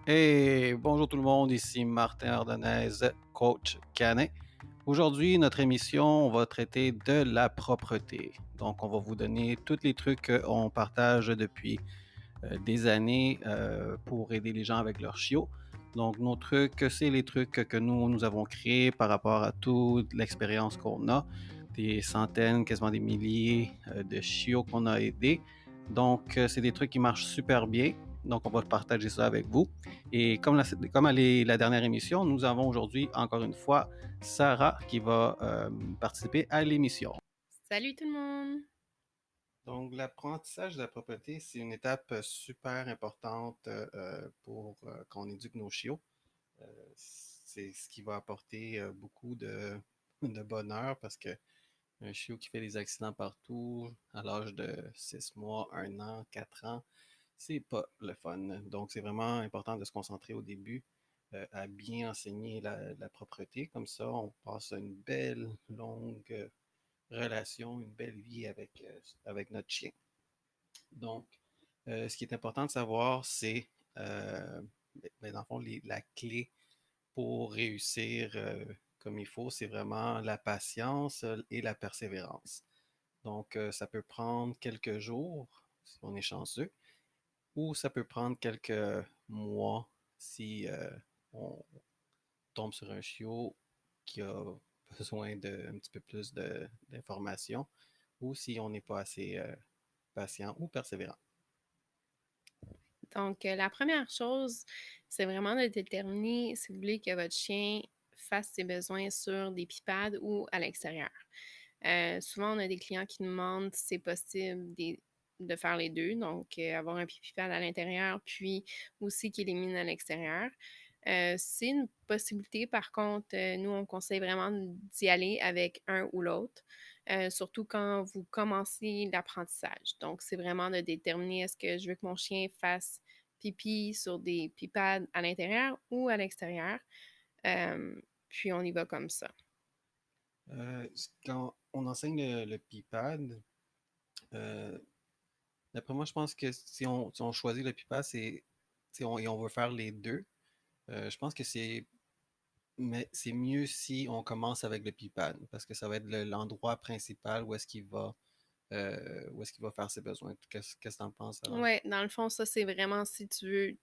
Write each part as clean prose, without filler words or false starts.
Hey, bonjour tout le monde, ici Martin Ordonez, coach canin. Aujourd'hui, notre émission, on va traiter de la propreté. Donc, on va vous donner tous les trucs qu'on partage depuis des années pour aider les gens avec leurs chiots. Donc, nos trucs, c'est les trucs que nous avons créés par rapport à toute l'expérience qu'on a, des centaines, quasiment des milliers de chiots qu'on a aidés. Donc, c'est des trucs qui marchent super bien. Donc, on va partager ça avec vous. Et comme à la dernière émission, nous avons aujourd'hui, encore une fois, Sarah qui va participer à l'émission. Salut tout le monde! Donc, l'apprentissage de la propreté, c'est une étape super importante pour qu'on éduque nos chiots. C'est ce qui va apporter beaucoup de bonheur parce que un chiot qui fait des accidents partout à l'âge de 6 mois, 1 an, 4 ans, c'est pas le fun. Donc, c'est vraiment important de se concentrer au début à bien enseigner la propreté. Comme ça, on passe une belle, longue relation, une belle vie avec notre chien. Donc, ce qui est important de savoir, c'est, dans le fond, la clé pour réussir comme il faut, c'est vraiment la patience et la persévérance. Donc, ça peut prendre quelques jours si on est chanceux, ou ça peut prendre quelques mois si on tombe sur un chiot qui a besoin de un petit peu plus d'informations, ou si on n'est pas assez patient ou persévérant. Donc, la première chose, c'est vraiment de déterminer si vous voulez que votre chien fasse ses besoins sur des pipades ou à l'extérieur. Souvent, on a des clients qui nous demandent si c'est possible de faire les deux, donc avoir un pipipad à l'intérieur, puis aussi qu'il élimine à l'extérieur. C'est une possibilité, par contre, nous, on conseille vraiment d'y aller avec un ou l'autre, surtout quand vous commencez l'apprentissage. Donc, c'est vraiment de déterminer est-ce que je veux que mon chien fasse pipi sur des pipads à l'intérieur ou à l'extérieur. Puis, on y va comme ça. Quand on enseigne le PIPAD, euh, d'après moi, je pense que si on choisit le PIPAD, et on veut faire les deux, je pense que c'est mieux si on commence avec le PIPAD, parce que ça va être l'endroit principal où est-ce qu'il va faire ses besoins. Qu'est-ce que tu en penses, Sarah? Ouais, dans le fond, ça, c'est vraiment si tu veux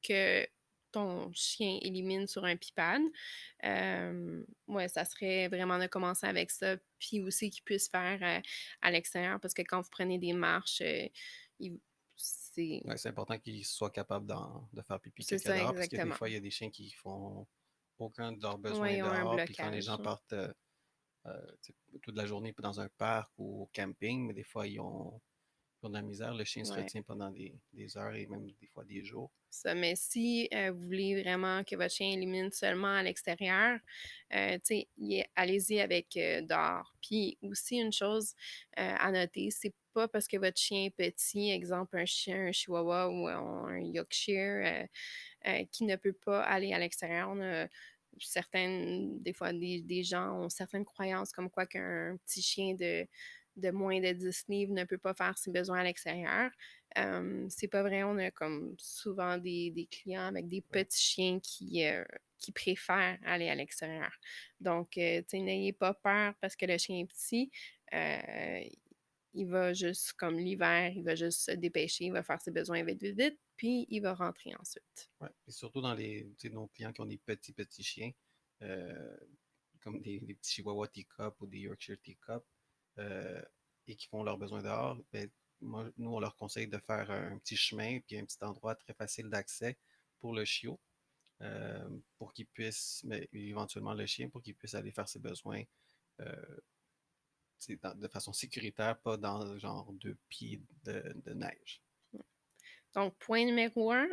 que ton chien élimine sur un pipade. Ouais, ça serait vraiment de commencer avec ça, puis aussi qu'il puisse faire à l'extérieur, parce que quand vous prenez des marches, il- c'est Ouais, c'est important qu'il soit capable de faire pipi c'est caca ça dehors, parce que des exactement. fois, il y a des chiens qui font aucun de leurs Ouais, besoins ils ont un dehors, puis quand les blocage. gens partent toute la journée dans un parc ou au camping, mais des fois, ils ont de la misère. Le chien se Ouais. retient pendant des heures et même des fois des jours. Ça, mais si vous voulez vraiment que votre chien élimine seulement à l'extérieur, tu sais, allez-y avec dehors. Puis aussi, une chose à noter, c'est pas parce que votre chien est petit, exemple un chien, un chihuahua ou un Yorkshire, qui ne peut pas aller à l'extérieur. On a des fois, des gens ont certaines croyances comme quoi qu'un petit chien de moins de 10 livres ne peut pas faire ses besoins à l'extérieur. C'est pas vrai, on a comme souvent des clients avec des Ouais. petits chiens qui préfèrent aller à l'extérieur. Donc, tu sais, n'ayez pas peur parce que le chien est petit. Euh, il va juste, comme l'hiver, il va juste se dépêcher, il va faire ses besoins vite, vite, vite, puis il va rentrer ensuite. Ouais. Et surtout nos clients qui ont des petits chiens, euh, comme des petits Chihuahua Teacup ou des Yorkshire Teacup, euh, et qui font leurs besoins dehors, ben, nous, on leur conseille de faire un petit chemin puis un petit endroit très facile d'accès pour le chiot, pour qu'il puisse, mais éventuellement le chien, pour qu'il puisse aller faire ses besoins euh, de façon sécuritaire, pas dans genre 2 pieds de neige. Donc, point numéro un,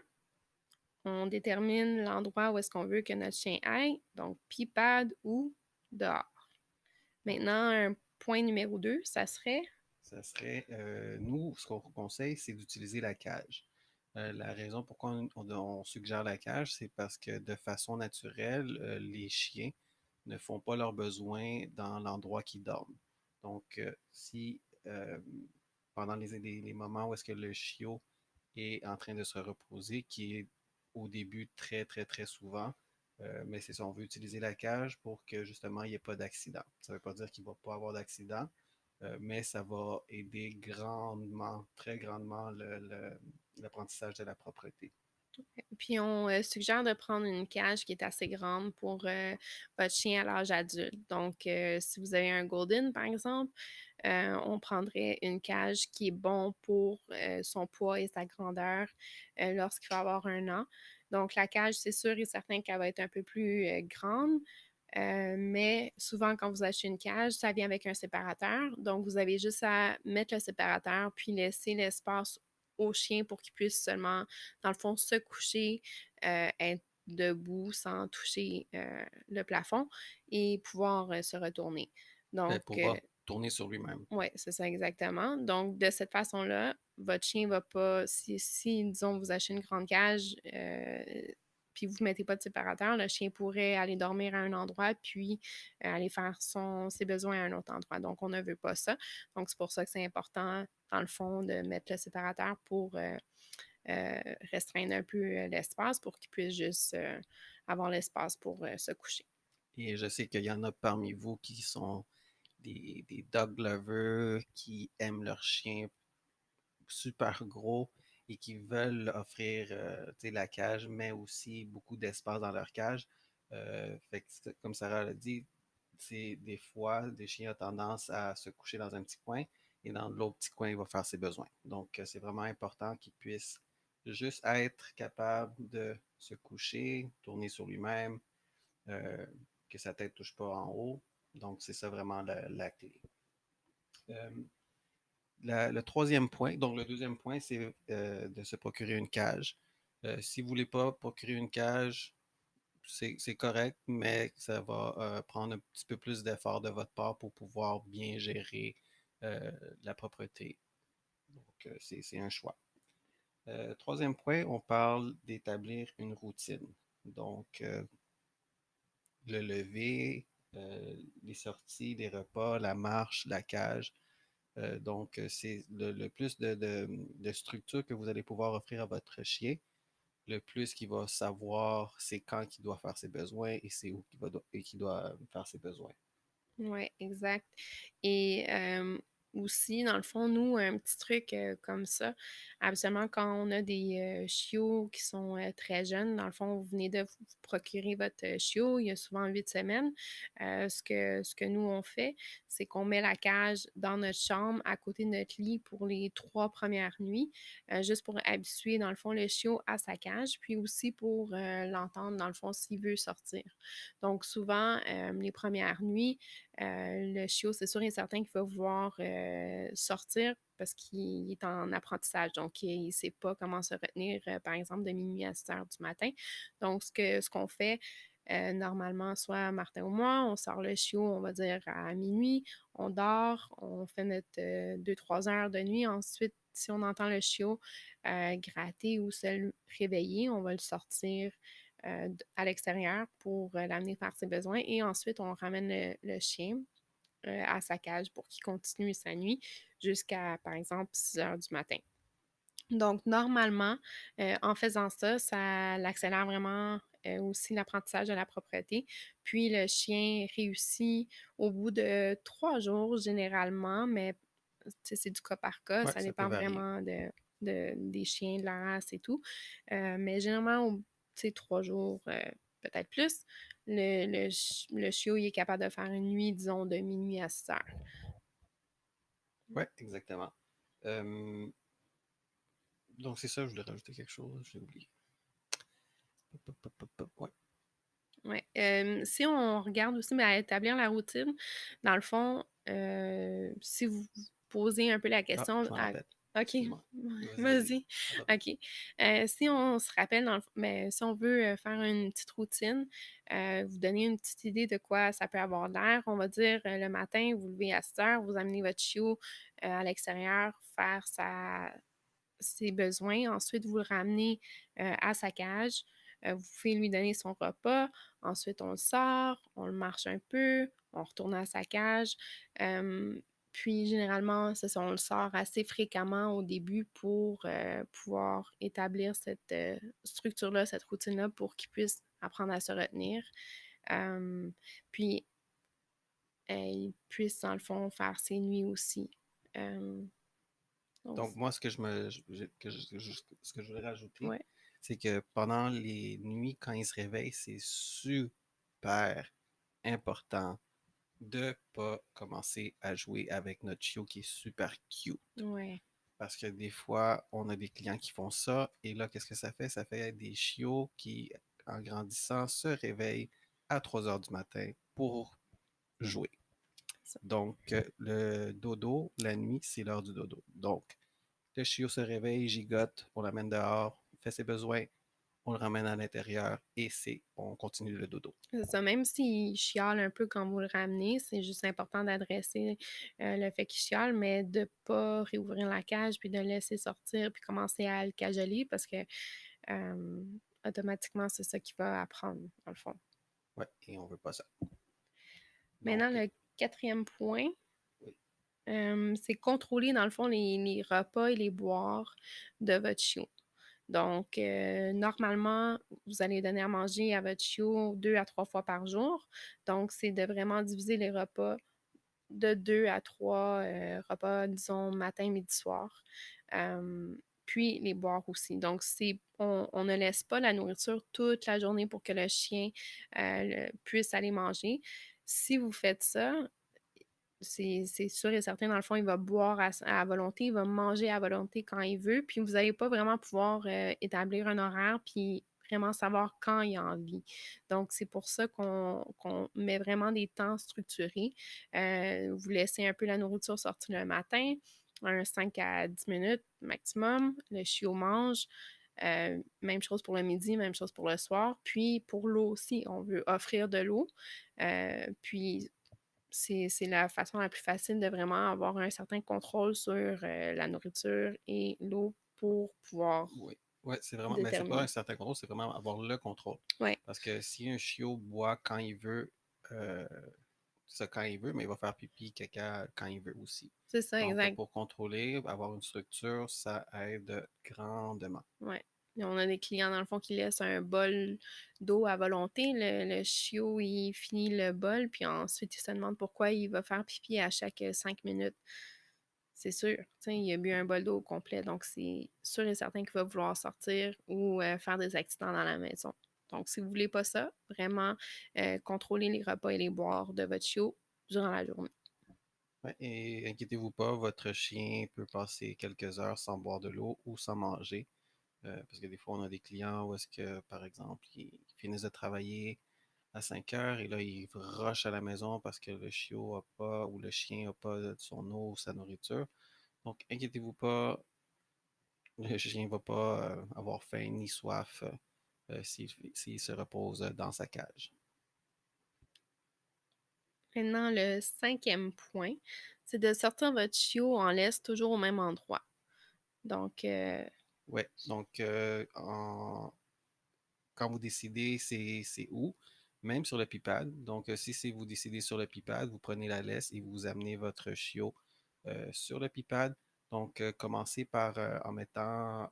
on détermine l'endroit où est-ce qu'on veut que notre chien aille, donc pipade ou dehors. Maintenant, un point numéro 2, ça serait. Ça serait, nous, ce qu'on conseille, c'est d'utiliser la cage. La raison pourquoi on suggère la cage, c'est parce que de façon naturelle, les chiens ne font pas leurs besoins dans l'endroit qu'ils dorment. Donc, si pendant les moments où est-ce que le chiot est en train de se reposer, qui est au début très, très, très souvent. Mais c'est ça, on veut utiliser la cage pour que justement il n'y ait pas d'accident. Ça ne veut pas dire qu'il ne va pas avoir d'accident, mais ça va aider grandement, très grandement l'apprentissage de la propreté. Puis on suggère de prendre une cage qui est assez grande pour votre chien à l'âge adulte. Donc, si vous avez un Golden, par exemple, on prendrait une cage qui est bon pour son poids et sa grandeur lorsqu'il va avoir 1 an. Donc, la cage, c'est sûr et certain qu'elle va être un peu plus grande. Mais souvent, quand vous achetez une cage, ça vient avec un séparateur. Donc, vous avez juste à mettre le séparateur puis laisser l'espace au chien pour qu'il puisse seulement, dans le fond, se coucher, être debout sans toucher le plafond et pouvoir se retourner. Ben, Donc, pouvoir tourner sur lui-même. oui, c'est ça exactement. Donc, de cette façon-là, votre chien va pas, si disons, vous achetez une grande cage, puis vous ne mettez pas de séparateur, le chien pourrait aller dormir à un endroit, puis aller faire ses besoins à un autre endroit. Donc, on ne veut pas ça. Donc, c'est pour ça que c'est important, dans le fond, de mettre le séparateur pour restreindre un peu l'espace pour qu'il puisse juste avoir l'espace pour se coucher. Et je sais qu'il y en a parmi vous qui sont des dog lovers, qui aiment leur chien super gros et qui veulent offrir la cage, mais aussi beaucoup d'espace dans leur cage. Fait que, comme Sarah l'a dit, c'est des fois, des chiens ont tendance à se coucher dans un petit coin et dans l'autre petit coin, il va faire ses besoins. Donc, c'est vraiment important qu'il puisse juste être capable de se coucher, tourner sur lui-même, euh, que sa tête ne touche pas en haut. Donc, c'est ça vraiment la clé. Euh, le troisième point, donc le deuxième point, c'est de se procurer une cage. Si vous ne voulez pas procurer une cage, c'est correct, mais ça va prendre un petit peu plus d'effort de votre part pour pouvoir bien gérer euh, la propreté. Donc, c'est un choix. Troisième point, on parle d'établir une routine. Donc, le lever, les sorties, les repas, la marche, la cage. Donc, c'est le plus de structure que vous allez pouvoir offrir à votre chien, le plus qu'il va savoir c'est quand qu'il doit faire ses besoins et c'est où qu'il doit faire ses besoins. Oui, exact. Et aussi, dans le fond, nous, un petit truc comme ça, habituellement, quand on a des chiots qui sont très jeunes, dans le fond, vous venez de vous procurer votre chiot, il y a souvent 8 semaines, ce que nous, on fait, c'est qu'on met la cage dans notre chambre à côté de notre lit pour les 3 premières nuits, juste pour habituer, dans le fond, le chiot à sa cage, puis aussi pour l'entendre, dans le fond, s'il veut sortir. Donc, souvent, les premières nuits, le chiot, c'est sûr et certain qu'il va vouloir sortir parce qu'il est en apprentissage. Donc, il ne sait pas comment se retenir, par exemple, de minuit à 6 heures du matin. Donc, ce qu'on fait, normalement, soit Martin ou moi, on sort le chiot, on va dire à minuit, on dort, on fait notre 2-3 heures de nuit. Ensuite, si on entend le chiot gratter ou se réveiller, on va le sortir à l'extérieur pour l'amener faire ses besoins. Et ensuite, on ramène le chien à sa cage pour qu'il continue sa nuit jusqu'à, par exemple, 6 heures du matin. Donc, normalement, en faisant ça, ça l'accélère vraiment aussi l'apprentissage de la propreté. Puis, le chien réussit au bout de 3 jours, généralement, mais c'est du cas par cas. Ouais, Ça ça peut dépend varier. vraiment des chiens, de la race et tout. Mais généralement, 3 jours, peut-être plus, le chiot il est capable de faire une nuit, disons, de minuit à 6 heures. Ouais, exactement. Euh, donc, c'est ça, je voulais rajouter quelque chose, je l'ai oublié. Ouais. Ouais. Si on regarde aussi à établir la routine, dans le fond, si vous vous posez un peu la Ah, question je m'en à rappelle. OK, Excuse-moi. Vas-y, vas-y. vas-y. Pardon. OK. Si on se rappelle, mais si on veut faire une petite routine, vous donner une petite idée de quoi ça peut avoir l'air, on va dire le matin, vous levez à 6 heures, vous amenez votre chiot à l'extérieur faire ses besoins. Ensuite, vous le ramenez à sa cage. Vous pouvez lui donner son repas. Ensuite, on le sort, on le marche un peu, on retourne à sa cage. Puis généralement, c'est ça, on le sort assez fréquemment au début pour pouvoir établir cette structure-là, cette routine-là pour qu'il puisse apprendre à se retenir. Euh, Puis il puisse, dans le fond, faire ses nuits aussi. Euh, donc, Donc, moi, ce que ce que je voudrais rajouter, ouais, c'est que pendant les nuits, quand il se réveille, c'est super important de pas commencer à jouer avec notre chiot qui est super cute. ouais, Parce que des fois, on a des clients qui font ça, et là, qu'est-ce que ça fait? Ça fait des chiots qui, en grandissant, se réveillent à 3 heures du matin pour jouer. ça. Donc, le dodo, la nuit, c'est l'heure du dodo. Donc, le chiot se réveille, gigote, on l'amène dehors, il fait ses besoins, on le ramène à l'intérieur et on continue le dodo. C'est ça, même s'il chiale un peu quand vous le ramenez, c'est juste important d'adresser le fait qu'il chiale, mais de ne pas réouvrir la cage puis de le laisser sortir puis commencer à le cajoler parce que euh, automatiquement, c'est ça qu'il va apprendre, dans le fond. Ouais, et on veut pas ça. Maintenant, Donc, le quatrième point, oui, c'est contrôler, dans le fond, les repas et les boires de votre chiot. Donc, normalement, vous allez donner à manger à votre chiot 2 à 3 fois par jour. Donc, c'est de vraiment diviser les repas de 2 à 3 repas, disons, matin, midi, soir. Euh, Puis les boire aussi. Donc, on ne laisse pas la nourriture toute la journée pour que le chien puisse aller manger. Si vous faites ça, c'est sûr et certain, dans le fond, il va boire à volonté, il va manger à volonté quand il veut, puis vous n'allez pas vraiment pouvoir établir un horaire, puis vraiment savoir quand il a envie. Donc, c'est pour ça qu'on met vraiment des temps structurés. Vous laissez un peu la nourriture sortir le matin, un 5 à 10 minutes maximum. Le chiot mange. Même chose pour le midi, même chose pour le soir. Puis pour l'eau aussi, on veut offrir de l'eau. Puis c'est la façon la plus facile de vraiment avoir un certain contrôle sur la nourriture et l'eau pour pouvoir oui. Ouais, c'est vraiment, mais c'est pas un déterminer. certain contrôle, c'est vraiment avoir le contrôle. Ouais, Parce que si un chiot boit quand il veut, euh, ça quand il veut, mais il va faire pipi, caca quand il veut aussi. c'est ça, Donc, exact. pour contrôler, avoir une structure, ça aide grandement. Ouais. Et on a des clients, dans le fond, qui laissent un bol d'eau à volonté. Le chiot, il finit le bol, puis ensuite, il se demande pourquoi il va faire pipi à chaque 5 minutes. C'est sûr. T'sais, il a bu un bol d'eau au complet, donc c'est sûr et certain qu'il va vouloir sortir ou faire des accidents dans la maison. Donc, si vous voulez pas ça, vraiment contrôlez les repas et les boires de votre chiot durant la journée. Ouais, et inquiétez-vous pas, votre chien peut passer quelques heures sans boire de l'eau ou sans manger. Parce que des fois, on a des clients où est-ce que, par exemple, ils finissent de travailler à 5 heures et là, ils rushent à la maison parce que le chiot a pas ou le chien n'a pas son eau ou sa nourriture. Donc, inquiétez-vous pas, le chien ne va pas avoir faim ni soif s'il se repose dans sa cage. Maintenant, le cinquième point, c'est de sortir votre chiot en laisse toujours au même endroit. Donc, Ouais, donc quand vous décidez c'est où, même sur le pipade. Donc, si c'est vous décidez sur le pipade, vous prenez la laisse et vous amenez votre chiot sur le pipade. Donc, commencez par en étalant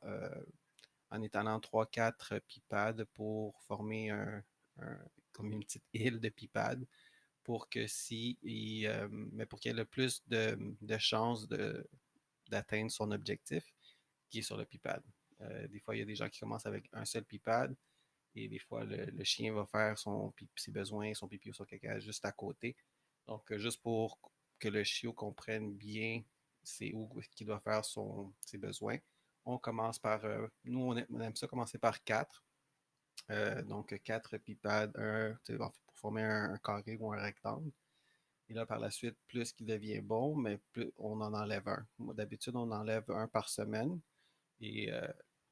3-4 pipades pour former un- comme une petite île de pipades pour que mais pour qu'il y ait le plus de chances d'atteindre son objectif qui est sur le pipade. Des fois, il y a des gens qui commencent avec un seul pipade et des fois, le chien va faire ses besoins, son pipi ou son caca juste à côté. Donc, juste pour que le chiot comprenne bien c'est où qu'il doit faire ses besoins, on commence par, nous, on aime ça commencer par quatre. Donc, quatre pipades, pour former un carré ou un rectangle. Et là, par la suite, plus qu'il devient bon, mais plus on en enlève un. D'habitude, on enlève un par semaine. Et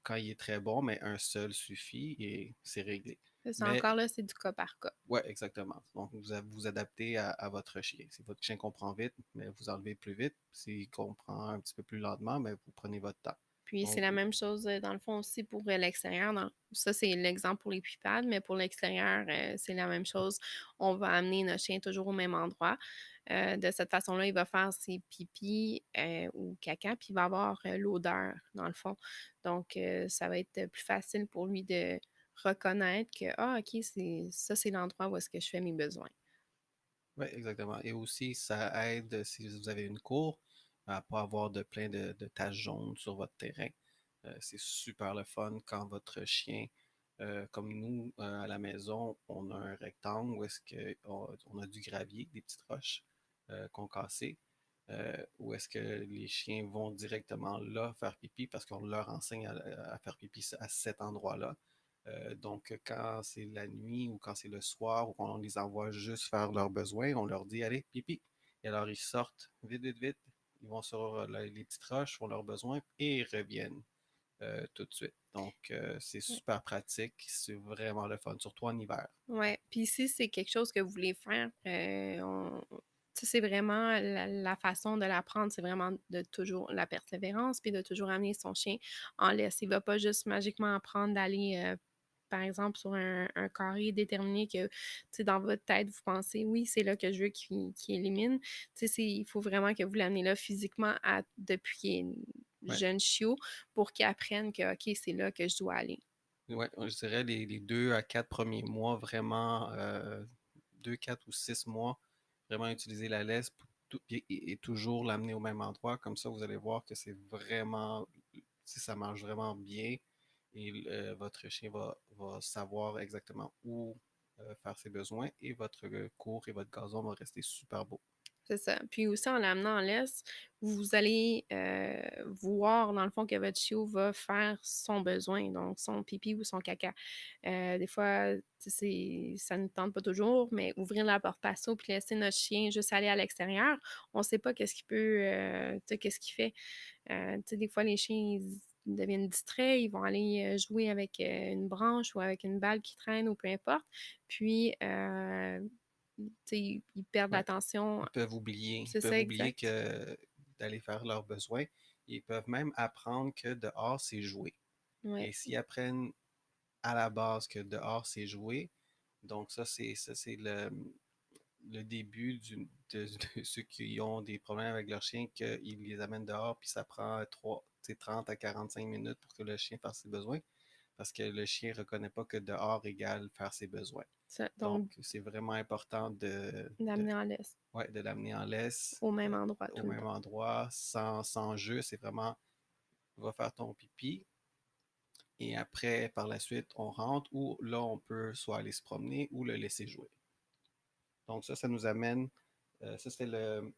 quand il est très bon, mais un seul suffit et c'est réglé. c'est Mais encore là, c'est du cas par cas. ouais, exactement. Donc, vous adaptez à votre chien. Si votre chien comprend vite, mais vous enlevez plus vite. S'il comprend un petit peu plus lentement, mais vous prenez votre temps. Puis c'est Donc, la même chose dans le fond aussi pour l'extérieur. Ça, c'est l'exemple pour les pupades, mais pour l'extérieur, c'est la même chose. On va amener notre chien toujours au même endroit. De cette façon-là, il va faire ses pipis ou caca, puis il va avoir l'odeur, dans le fond. Donc, ça va être plus facile pour lui de reconnaître que, ah, OK, c'est l'endroit où est-ce que je fais mes besoins. Oui, exactement. Et aussi, ça aide si vous avez une cour à pas avoir plein de taches jaunes sur votre terrain. C'est super le fun quand votre chien, comme nous à la maison, on a un rectangle où est-ce que on a du gravier, des petites roches qu'on cassait, où est-ce que les chiens vont directement là faire pipi parce qu'on leur enseigne à faire pipi à cet endroit-là. Donc, quand c'est la nuit ou quand c'est le soir ou qu'on les envoie juste faire leurs besoins, on leur dit, allez, pipi. Et alors, ils sortent vite, vite, vite. Ils vont sur les petites roches, font leurs besoins et ils reviennent tout de suite. Donc, c'est super pratique. C'est vraiment le fun, surtout en hiver. Ouais, puis si c'est quelque chose que vous voulez faire, tu sais, c'est vraiment la façon de l'apprendre, c'est vraiment de toujours la persévérance, puis de toujours amener son chien en laisse. Il va pas juste magiquement apprendre d'aller, par exemple, sur un carré déterminé que, tu sais, dans votre tête, vous pensez: «Oui, c'est là que je veux qu'il élimine». Tu sais, il faut vraiment que vous l'amenez là physiquement depuis qu'il est Ouais. jeune chiot pour qu'il apprenne que: «OK, c'est là que je dois aller». Ouais, je dirais les 2 à 4 premiers mois, vraiment, 2, 4 ou 6 mois, vraiment utiliser la laisse et toujours l'amener au même endroit. Comme ça, vous allez voir que c'est vraiment, si ça marche vraiment bien et votre chien va savoir exactement où faire ses besoins et votre cour et votre gazon va rester super beau. C'est ça. Puis aussi, en l'amenant en laisse, vous allez voir, dans le fond, que votre chiot va faire son besoin, donc son pipi ou son caca. Des fois, tu sais, ça ne tente pas toujours, mais ouvrir la porte passeau puis laisser notre chien juste aller à l'extérieur, on ne sait pas qu'est-ce qu'il peut, tu sais, qu'est-ce qu'il fait. Tu sais, des fois, les chiens, ils deviennent distraits, ils vont aller jouer avec une branche ou avec une balle qui traîne ou peu importe. Puis, tu sais, ils perdent Ouais. l'attention. Ils C'est peuvent ça, oublier exact. que d'aller faire leurs besoins. Ils peuvent même apprendre que dehors, c'est jouer. Ouais, Et s'ils apprennent à la base que dehors, c'est jouer, donc ça, c'est le début de ceux qui ont des problèmes avec leur chien, qu'ils les amènent dehors, puis ça prend 30 à 45 minutes pour que le chien fasse ses besoins, parce que le chien ne reconnaît pas que dehors égale faire ses besoins. ça. Donc, Donc, c'est vraiment important d'amener en laisse ouais, de l'amener en laisse au même endroit au tout le même temps. endroit, sans jeu. C'est vraiment, va faire ton pipi. Et après, par la suite, on rentre ou là, on peut soit aller se promener ou le laisser jouer. Donc ça nous amène, ça c'était le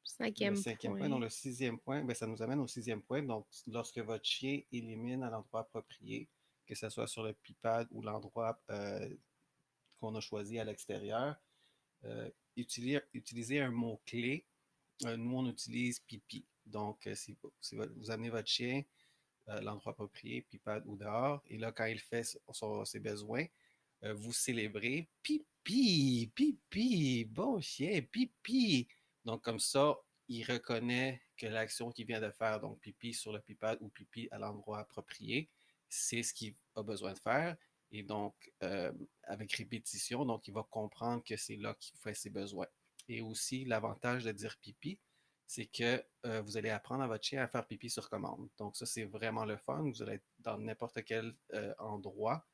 Cinquième cinquième point. Donc point. le sixième point, ben, ça nous amène au sixième point. Donc lorsque votre chien élimine à l'endroit approprié, que ce soit sur le pipade ou l'endroit qu'on a choisi à l'extérieur, utilisez un mot-clé. Nous, on utilise pipi. Donc, si vous amenez votre chien l'endroit approprié, pipade ou dehors, et là, quand il fait ses besoins, vous célébrez pipi, pipi, bon chien, pipi. Donc, comme ça, il reconnaît que l'action qu'il vient de faire, donc pipi sur le pipade ou pipi à l'endroit approprié, c'est ce qu'il a besoin de faire. Et donc, avec répétition, donc il va comprendre que c'est là qu'il fait ses besoins. Et aussi, l'avantage de dire pipi, c'est que vous allez apprendre à votre chien à faire pipi sur commande. Donc ça, c'est vraiment le fun. Vous allez être dans n'importe quel endroit,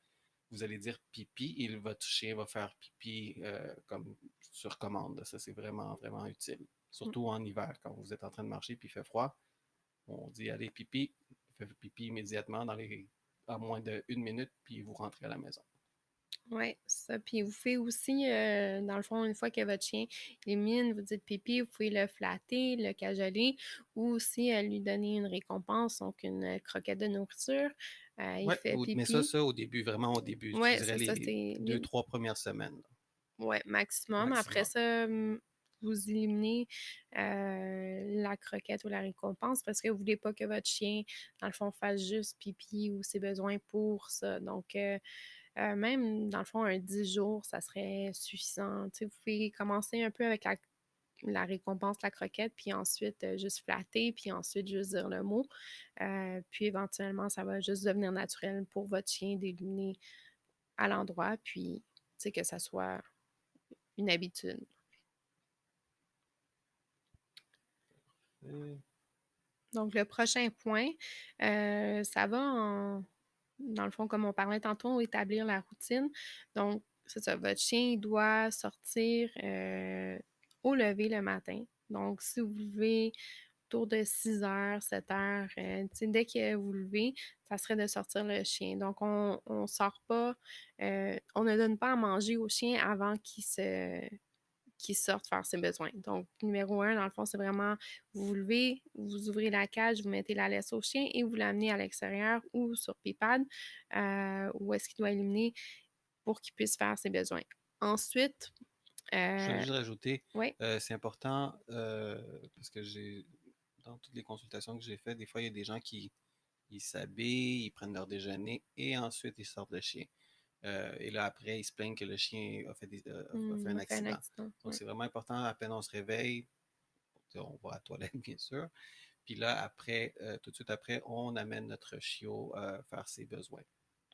vous allez dire pipi et votre chien va faire pipi comme sur commande. Ça, c'est vraiment, vraiment utile. Surtout en hiver, quand vous êtes en train de marcher puis il fait froid, on dit allez pipi, il fait pipi immédiatement à moins d'une minute, puis vous rentrez à la maison. Oui, ça. Puis vous faites aussi, dans le fond, une fois que votre chien élimine, vous dites pipi, vous pouvez le flatter, le cajoler ou aussi lui donner une récompense, donc une croquette de nourriture. Il Ouais, fait mais ça, pipi. ça au début, vraiment au début, je Ouais, dirais c'est ça, les c'est deux, trois premières semaines, ouais, maximum. Après maximum. ça, vous éliminez la croquette ou la récompense parce que vous voulez pas que votre chien, dans le fond, fasse juste pipi ou ses besoins pour ça. Donc, même, dans le fond, un 10 jours, ça serait suffisant. Tu sais, vous pouvez commencer un peu avec la récompense, la croquette, puis ensuite juste flatter, puis ensuite juste dire le mot. Puis éventuellement, ça va juste devenir naturel pour votre chien d'éliminer à l'endroit, puis tu sais, que ça soit une habitude. Donc, le prochain point, ça va dans le fond, comme on parlait tantôt, établir la routine. Donc, c'est ça, votre chien doit sortir au lever le matin. Donc, si vous levez autour de 6 heures, 7 heures, dès que vous levez, ça serait de sortir le chien. Donc, on ne sort pas, on ne donne pas à manger au chien avant qu'il sorte faire ses besoins. Donc, numéro un, dans le fond, c'est vraiment vous vous levez, vous ouvrez la cage, vous mettez la laisse au chien et vous l'amenez à l'extérieur ou sur Pipad, où est-ce qu'il doit éliminer pour qu'il puisse faire ses besoins. Ensuite, Je voulais euh, juste rajouter, oui, c'est important parce que dans toutes les consultations que j'ai faites, des fois, il y a des gens qui ils s'habillent, ils prennent leur déjeuner et ensuite ils sortent le chien. Et là, après, ils se plaignent que le chien a fait un on fait un accident. accident. Donc, Ouais. c'est vraiment important, à peine on se réveille, on va à la toilette, bien sûr. Puis là, après, tout de suite après, on amène notre chiot faire ses besoins.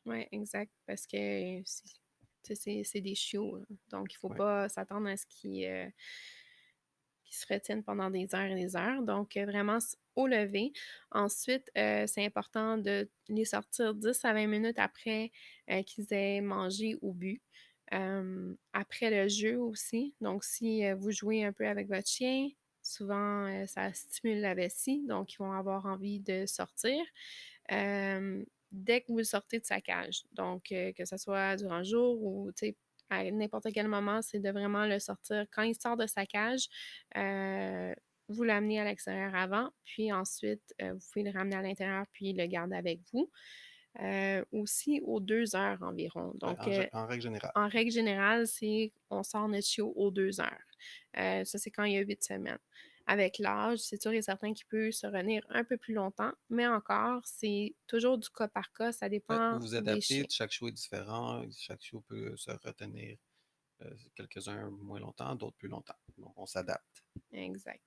Oui, exact, parce que c'est des chiots, là. Donc, il ne faut Ouais. pas s'attendre à ce qu'ils se retiennent pendant des heures et des heures. Donc, vraiment au lever. Ensuite, c'est important de les sortir 10 à 20 minutes après qu'ils aient mangé ou bu. Après le jeu aussi. Donc, si vous jouez un peu avec votre chien, souvent ça stimule la vessie, donc ils vont avoir envie de sortir. Dès que vous le sortez de sa cage. Donc, que ce soit durant le jour ou à n'importe quel moment, c'est de vraiment le sortir. Quand il sort de sa cage, euh, vous l'amenez à l'extérieur avant, puis ensuite, vous pouvez le ramener à l'intérieur, puis le garder avec vous. Aussi aux 2 heures environ. Ouais, Donc, en règle générale. en règle générale, c'est on sort notre chiot aux 2 heures. Ça, c'est quand il y a 8 semaines. Avec l'âge, c'est sûr et certain qu'il peut se retenir un peu plus longtemps, mais encore, c'est toujours du cas par cas, ça Ouais, dépend vous vous des adaptez, chiens. chaque chiot est différent, chaque chiot peut se retenir quelques-uns moins longtemps, d'autres plus longtemps. Donc, on s'adapte. Exact.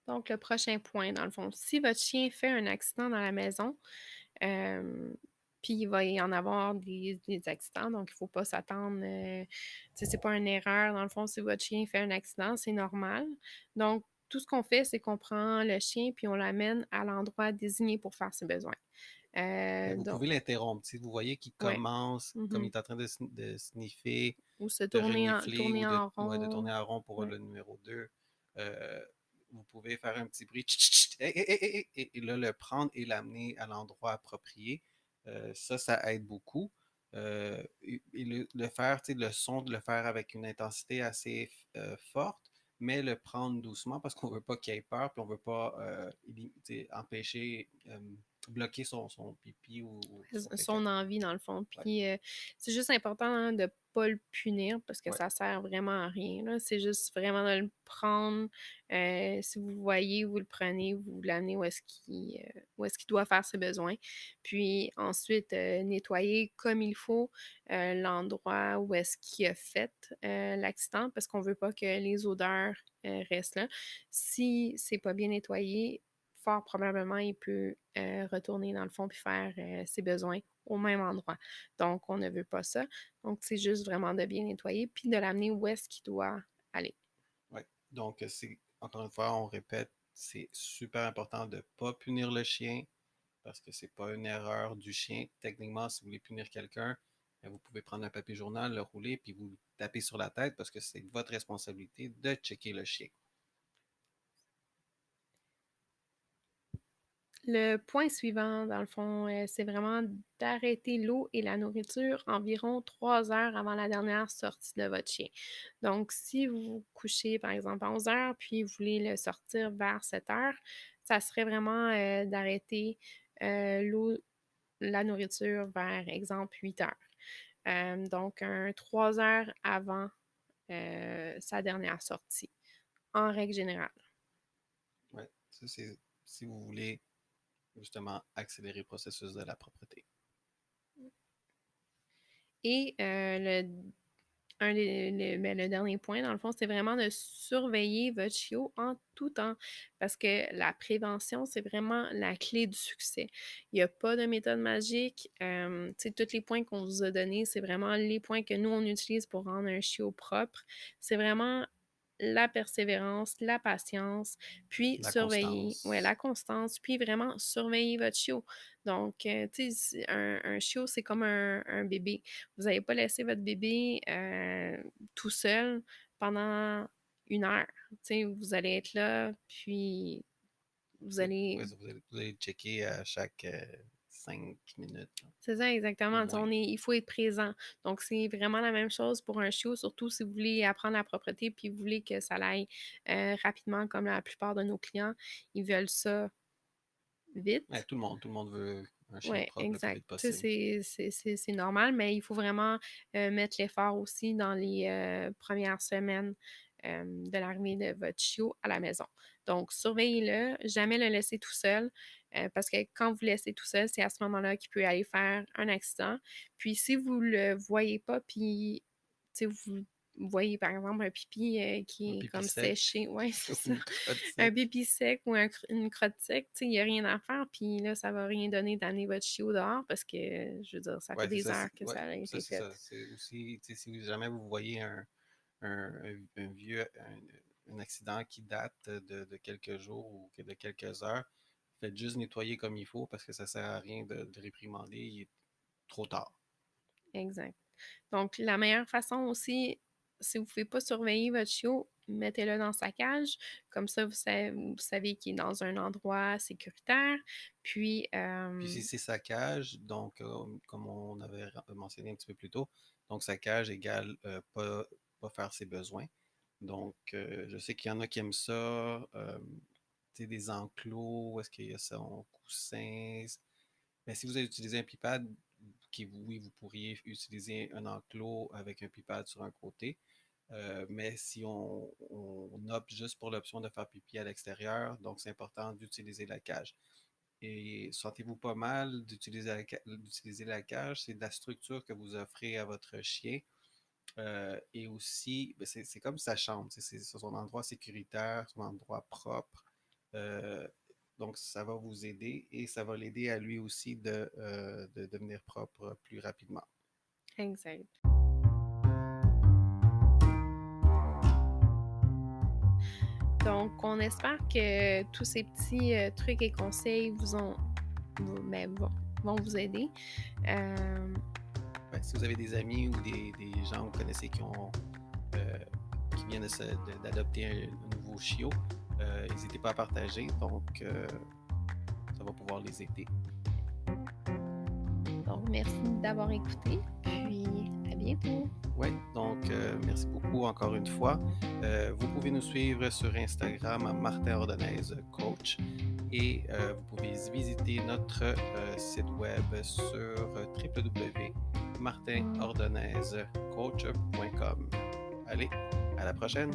Donc, le prochain point, dans le fond, si votre chien fait un accident dans la maison, euh, puis il va y en avoir des accidents, donc il ne faut pas s'attendre. C'est pas une erreur. Dans le fond, si votre chien fait un accident, c'est normal. Donc, tout ce qu'on fait, c'est qu'on prend le chien puis on l'amène à l'endroit désigné pour faire ses besoins. Mais vous Donc, pouvez l'interrompre. Si vous voyez qu'il ouais. commence, comme il Mhm. est en train de sniffer, Ou se de tourner renifler tourner ou en ouais, de tourner rond. en rond pour Ouais. le numéro 2, euh, vous pouvez faire un petit bruit tch, tch, tch, et là le prendre et l'amener à l'endroit approprié. Ça aide beaucoup. Et le faire, le son, de le faire avec une intensité assez forte, mais le prendre doucement parce qu'on ne veut pas qu'il ait peur, puis on ne veut pas empêcher, bloquer son pipi ou son caca. Son envie, dans le fond. Ouais, Puis c'est juste important hein, de ne pas le punir parce que ouais. ça sert vraiment à rien. Là. C'est juste vraiment de le prendre. Si vous voyez, vous le prenez, vous l'amenez où est-ce qu'il doit faire ses besoins. Puis ensuite, nettoyer comme il faut l'endroit où est-ce qu'il a fait l'accident parce qu'on ne veut pas que les odeurs restent là. Si c'est pas bien nettoyé, fort probablement, il peut retourner dans le fond puis faire ses besoins au même endroit. Donc, on ne veut pas ça. Donc, c'est juste vraiment de bien nettoyer puis de l'amener où est-ce qu'il doit aller. Ouais. Donc, encore une fois, on répète, c'est super important de ne pas punir le chien parce que c'est pas une erreur du chien. Techniquement, si vous voulez punir quelqu'un, vous pouvez prendre un papier journal, le rouler, puis vous le taper sur la tête parce que c'est votre responsabilité de checker le chien. Le point suivant, dans le fond, c'est vraiment d'arrêter l'eau et la nourriture environ 3 heures avant la dernière sortie de votre chien. Donc, si vous vous couchez, par exemple, à 11 heures, puis vous voulez le sortir vers 7 heures, ça serait vraiment d'arrêter l'eau, la nourriture vers, exemple, 8 heures. Donc, 3 heures avant sa dernière sortie, en règle générale. Ouais. Ça, c'est si vous voulez justement accélérer le processus de la propreté. Et le dernier point, dans le fond, c'est vraiment de surveiller votre chiot en tout temps parce que la prévention, c'est vraiment la clé du succès. Il n'y a pas de méthode magique. Tous les points qu'on vous a donnés, c'est vraiment les points que nous, on utilise pour rendre un chiot propre. C'est vraiment la persévérance, la patience, puis La surveiller, ouais, constance. la constance, puis vraiment surveiller votre chiot. Donc, tu sais, un chiot, c'est comme un bébé. Vous n'allez pas laisser votre bébé tout seul pendant 1 heure. Tu sais, vous allez être là, puis vous Ouais, allez. vous allez checker à chaque 5 minutes, là, C'est ça, au exactement. Tu sais, moins. il faut être présent. Donc, c'est vraiment la même chose pour un chiot, surtout si vous voulez apprendre la propreté puis vous voulez que ça aille rapidement, comme la plupart de nos clients. Ils veulent ça Ouais, vite. tout le monde veut un chiot Oui, propre le plus exact. vite Tu possible. sais, c'est normal, mais il faut vraiment mettre l'effort aussi dans les premières semaines de l'arrivée de votre chiot à la maison. Donc, surveillez-le, jamais le laisser tout seul, parce que quand vous le laissez tout seul, c'est à ce moment-là qu'il peut aller faire un accident. Puis, si vous le voyez pas, puis, tu sais, vous voyez par exemple un pipi Un qui est pipi comme sec séché, ouais, c'est ou ça, une crotte un sec. pipi sec ou une crotte sec, tu sais, il n'y a rien à faire. Puis là, ça va rien donner d'amener votre chiot dehors parce que, je veux dire, ça fait Ouais, c'est des ça. heures que Ouais, ça a ça, été c'est fait. ça. C'est aussi, tu sais, si jamais vous voyez un vieux un accident qui date de quelques jours ou de quelques heures, faites juste nettoyer comme il faut parce que ça sert à rien de réprimander, il est trop tard. Exact. Donc, la meilleure façon aussi, si vous ne pouvez pas surveiller votre chiot, mettez-le dans sa cage. Comme ça, vous savez qu'il est dans un endroit sécuritaire. Puis, Puis si c'est sa cage, donc comme on avait mentionné un petit peu plus tôt, donc sa cage égale pas faire ses besoins. Donc je sais qu'il y en a qui aiment ça, tu sais, des enclos, où est-ce qu'il y a son coussin. Mais si vous avez utilisé un pipad, oui, vous pourriez utiliser un enclos avec un pipad sur un côté. Mais si on opte juste pour l'option de faire pipi à l'extérieur, donc c'est important d'utiliser la cage. Et sentez-vous pas mal d'utiliser la cage, c'est de la structure que vous offrez à votre chien. Et aussi, ben, c'est comme sa chambre, c'est son endroit sécuritaire, son endroit propre. Euh, donc, ça va vous aider et ça va l'aider à lui aussi de devenir propre plus rapidement. exact. Donc, on espère que tous ces petits trucs et conseils ben, vont vous aider. Ouais, si vous avez des amis ou des gens que vous connaissez euh, qui viennent d'adopter un nouveau chiot, n'hésitez pas à partager. Donc, ça va pouvoir les aider. Donc, merci d'avoir écouté. Puis, à bientôt. Oui, donc merci beaucoup encore une fois. Vous pouvez nous suivre sur Instagram à Martin Ordonez Coach et vous pouvez visiter notre site web sur www.martinordonezcoach.com. Allez, à la prochaine!